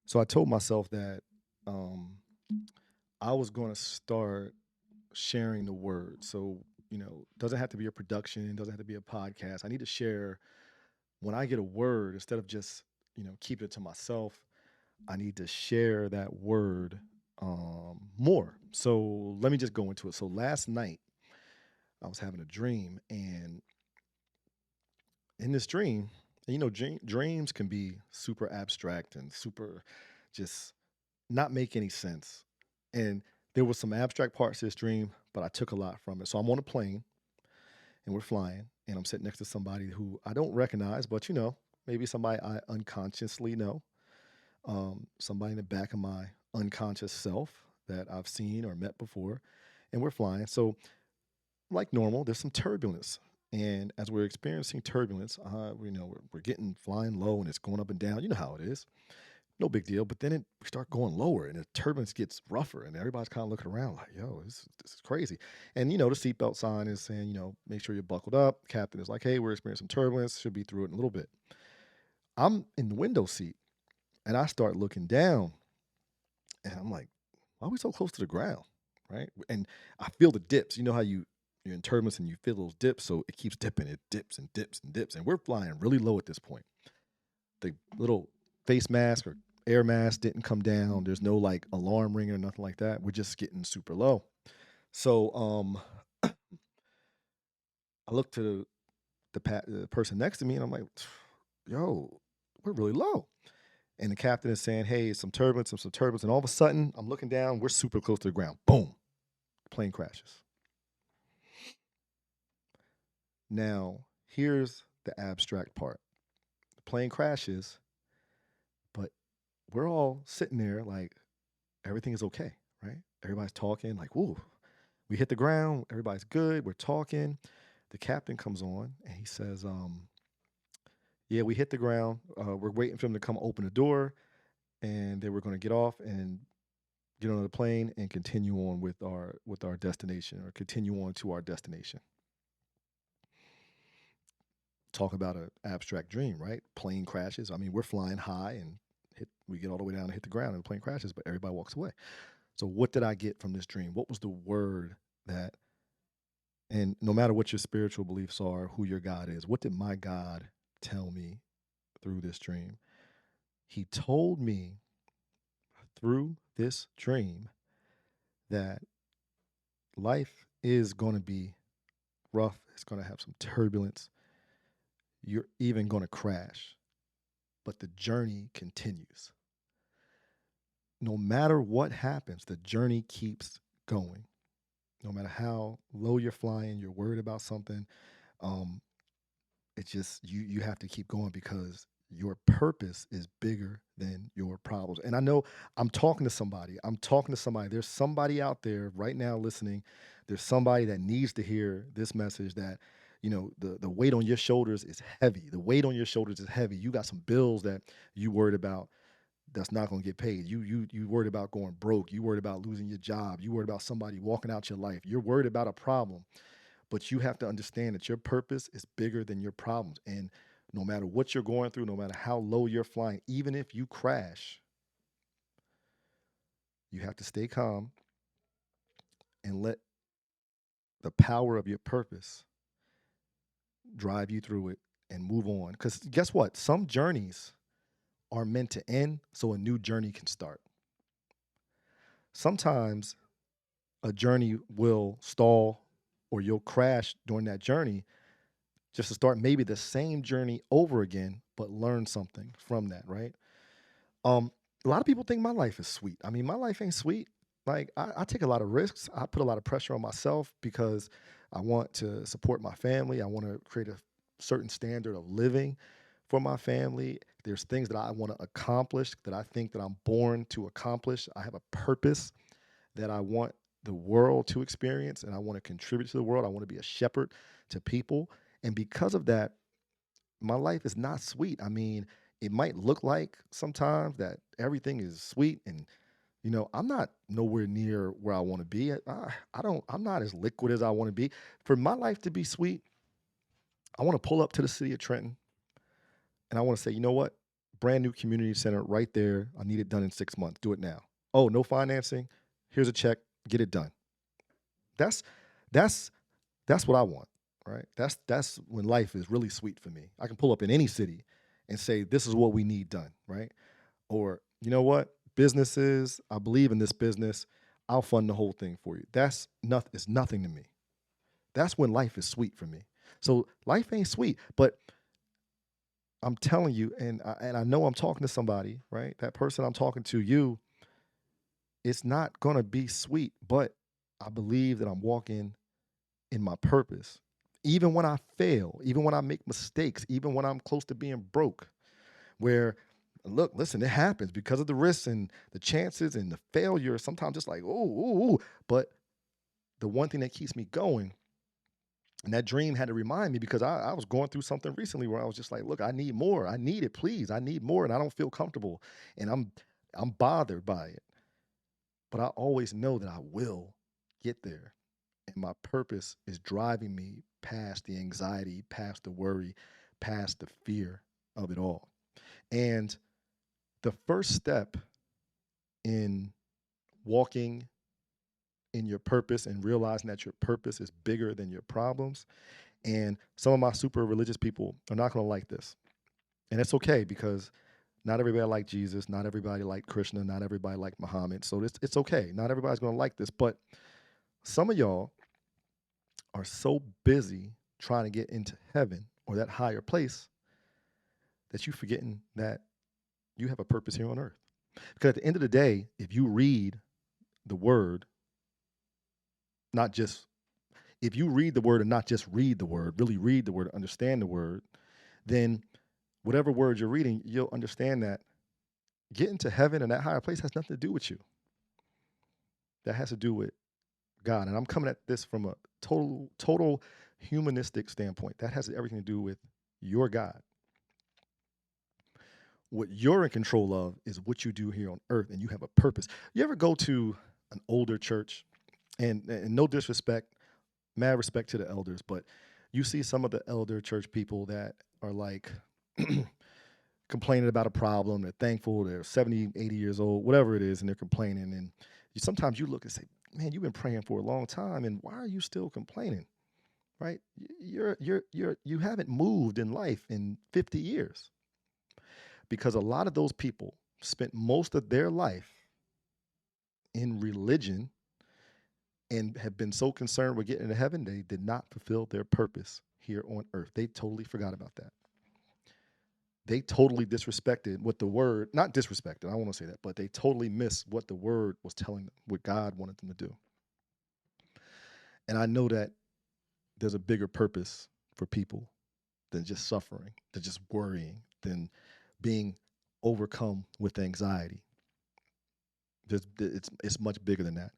So I told myself that um, I was going to start sharing the word. So, doesn't have to be a production, doesn't have to be a podcast. I need to share when I get a word instead of just, keep it to myself. I need to share that word more. So let me just go into it. So last night I was having a dream, and in this dream, and dreams can be super abstract and super just not make any sense. And there was some abstract parts to this dream, but I took a lot from it. So I'm on a plane and we're flying, and I'm sitting next to somebody who I don't recognize, but maybe somebody I unconsciously know, somebody in the back of my unconscious self that I've seen or met before, and we're flying. So, like normal, there's some turbulence. And as we're experiencing turbulence, we're getting flying low and it's going up and down. You know how it is, no big deal. But then we start going lower and the turbulence gets rougher and everybody's kind of looking around like, yo, this is crazy. And, the seatbelt sign is saying, make sure you're buckled up. Captain is like, hey, we're experiencing turbulence. Should be through it in a little bit. I'm in the window seat and I start looking down and I'm like, why are we so close to the ground? Right. And I feel the dips. You know how you're in turbulence and you feel those dips. So it keeps dipping. It dips and dips and dips. And we're flying really low at this point. The little face mask or air mask didn't come down. There's no like alarm ring or nothing like that. We're just getting super low. So I look to the person next to me and I'm like, yo, we're really low. And the captain is saying, hey, some turbulence. And all of a sudden, I'm looking down, we're super close to the ground. Boom, the plane crashes. Now, here's the abstract part. The plane crashes, but we're all sitting there like everything is okay, right? Everybody's talking like, ooh, we hit the ground, everybody's good, we're talking. The captain comes on and he says, yeah, we hit the ground. We're waiting for him to come open the door, and then we're going to get off and get on the plane and continue on with our destination or continue on to our destination. Talk about an abstract dream, right? Plane crashes. I mean, we're flying high and we get all the way down and hit the ground and the plane crashes, but everybody walks away. So what did I get from this dream? What was the word that, and no matter what your spiritual beliefs are, who your God is, what did my God tell me through this dream? He told me through this dream that life is going to be rough. It's going to have some turbulence. You're even going to crash, but the journey continues. No matter what happens, the journey keeps going. No matter how low you're flying, you're worried about something. Um, it's just you have to keep going because your purpose is bigger than your problems. And I know I'm talking to somebody. I'm talking to somebody. There's somebody out there right now listening. There's somebody that needs to hear this message that the weight on your shoulders is heavy. The weight on your shoulders is heavy. You got some bills that you worried about that's not going to get paid. You worried about going broke. You worried about losing your job. You worried about somebody walking out your life. You're worried about a problem, but you have to understand that your purpose is bigger than your problems. And no matter what you're going through, no matter how low you're flying, even if you crash, you have to stay calm and let the power of your purpose drive you through it and move on. Because guess what? Some journeys are meant to end so a new journey can start. Sometimes a journey will stall or you'll crash during that journey just to start maybe the same journey over again, but learn something from that, right? Um, a lot of people think my life is sweet. I mean, my life ain't sweet. Like I take a lot of risks. I put a lot of pressure on myself because I want to support my family. I want to create a certain standard of living for my family. There's things that I want to accomplish that I think that I'm born to accomplish. I have a purpose that I want the world to experience and I want to contribute to the world. I want to be a shepherd to people. And because of that, my life is not sweet. I mean, it might look like sometimes that everything is sweet and I'm not nowhere near where I want to be. I'm not as liquid as I want to be. For my life to be sweet, I want to pull up to the city of Trenton and I want to say, you know what? brand new community center right there. I need it done in 6 months. Do it now. Oh, no financing. Here's a check. Get it done. That's that's that's what I want, right? That's when life is really sweet for me. I can pull up in any city and say, this is what we need done, right? Or, you know what? Businesses, I believe in this business. I'll fund the whole thing for you. That's nothing, it's nothing to me. That's when life is sweet for me. So life ain't sweet, but I'm telling you, and I know I'm talking to somebody, right? That person I'm talking to, you, it's not gonna be sweet, but I believe that I'm walking in my purpose. Even when I fail, even when I make mistakes, even when I'm close to being broke, where look, listen, it happens because of the risks and the chances and the failure. Sometimes it's like, oh, but the one thing that keeps me going, and that dream had to remind me because I was going through something recently where I was just like, look, I need more. I need it, please. I need more. And I don't feel comfortable. And I'm bothered by it. But I always know that I will get there. And my purpose is driving me past the anxiety, past the worry, past the fear of it all. And the first step in walking in your purpose and realizing that your purpose is bigger than your problems. And some of my super religious people are not going to like this. And it's okay because not everybody like Jesus, not everybody like Krishna, not everybody like Muhammad. So it's okay. Not everybody's going to like this. But some of y'all are so busy trying to get into heaven or that higher place that you're forgetting that you have a purpose here on earth. Because at the end of the day, if you read the word, not just if you read the word and not just read the word, really read the word, understand the word, then whatever word you're reading, you'll understand that getting to heaven and that higher place has nothing to do with you. That has to do with God. And I'm coming at this from a total humanistic standpoint. That has everything to do with your God. What you're in control of is what you do here on earth, and you have a purpose. You ever go to an older church, and no disrespect, mad respect to the elders, but you see some of the elder church people that are like complaining about a problem. They're thankful. They're 70, 80 years old, whatever it is, and they're complaining. And sometimes you look and say, man, you've been praying for a long time, and why are you still complaining? Right? You haven't moved in life in 50 years because a lot of those people spent most of their life in religion and have been so concerned with getting to heaven, they did not fulfill their purpose here on earth. They totally forgot about that. They totally disrespected what the word, not disrespected, I don't want to say that, but they totally missed what the word was telling them, what God wanted them to do. And I know that there's a bigger purpose for people than just suffering, than just worrying, than being overcome with anxiety. It's much bigger than that.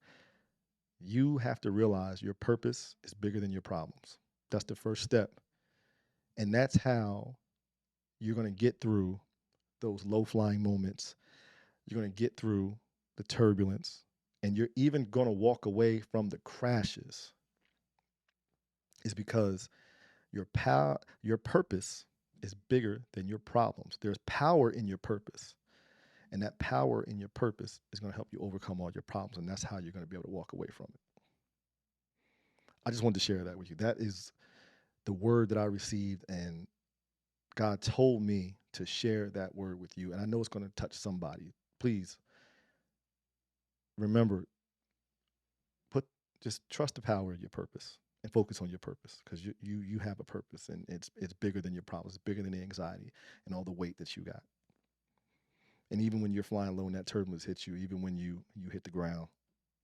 You have to realize your purpose is bigger than your problems. That's the first step. And that's how you're going to get through those low flying moments. You're going to get through the turbulence, and you're even going to walk away from the crashes. Is because your purpose is bigger than your problems. There's power in your purpose. And that power in your purpose is going to help you overcome all your problems. And that's how you're going to be able to walk away from it. I just wanted to share that with you. That is the word that I received, and God told me to share that word with you. And I know it's going to touch somebody. Please remember, put just trust the power of your purpose and focus on your purpose, because you have a purpose, and it's bigger than your problems. It's bigger than the anxiety and all the weight that you got. And even when you're flying low and that turbulence hits you, even when you hit the ground,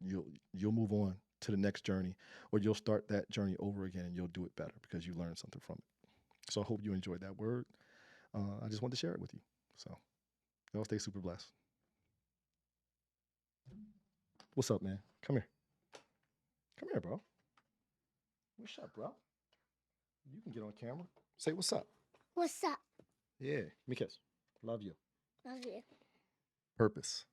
you'll move on to the next journey, or you'll start that journey over again, and you'll do it better because you learned something from it. So I hope you enjoyed that word. I just wanted to share it with you. So y'all stay super blessed. What's up, man? Come here. Come here, bro. What's up, bro? You can get on camera. Say what's up. What's up? Yeah. Give me a kiss. Love you. Love you. Purpose.